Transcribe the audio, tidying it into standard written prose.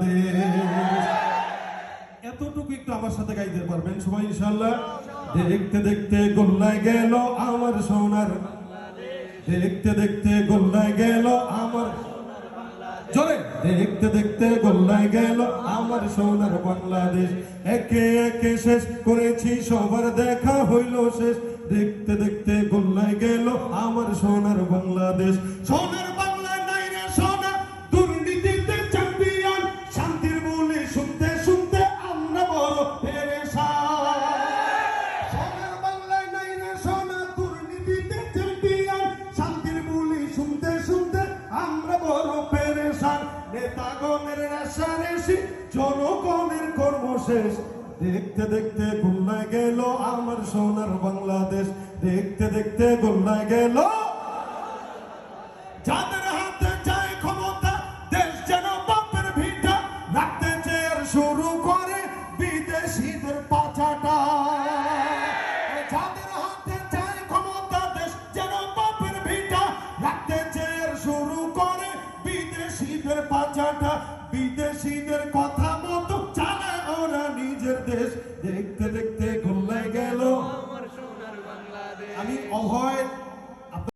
বাংলাদেশ। এতটুকু একটু আমার সাথে গাইতে পারবেন সবাই ইনশাআল্লাহ? দেখতে দেখতে গোল্লায় গেল আমার সোনার, দেখতে দেখতে গোল্লায় গেল আমার, জোরে, দেখতে দেখতে গোল্লায় গেল আমার সোনার বাংলাদেশ। একে একে শেষ করেছি সবার দেখা হইল শেষ, দেখতে দেখতে গোল্লায় গেল আমার সোনার বাংলাদেশ। সোনার বাংলা নাই রে সোনা, দুর্নীতিতে চ্যাম্পিয়ন, শান্তির বলে শুনতে শুনতে আমরা বড় পেরেশান। সোনার বাংলায় নাই রে সোনা, দুর্নীতিতে চ্যাম্পিয়ন, শান্তির বলে শুনতে শুনতে আমরা বড় পেরেশান। নেতাগণের রেশারেশি, জনগণের কর্মশেষ, দেখতে দেখতে গোল্লায় গেল আমার সোনার বাংলাদেশ। দেখতে দেখতে গোল্লায় গেল, যাদের হাতে যায় ক্ষমতা দেশ যেন বাপের ভিটা, রাখতে চেয়ার শুরু করে বিদেশিদের পাচাটা। যাদের হাতে যায় ক্ষমতা দেশ যেন বাপের ভিটা, রাখতে চেয়ার শুরু করে বিদেশিদের পাচাটা। বিদেশিদের কথা মতো চালায় ওরা নিজের দেশ। দেখতে দেখতে গোল্লায় গেল আমার সোনার বাংলাদেশ। আমি অভয়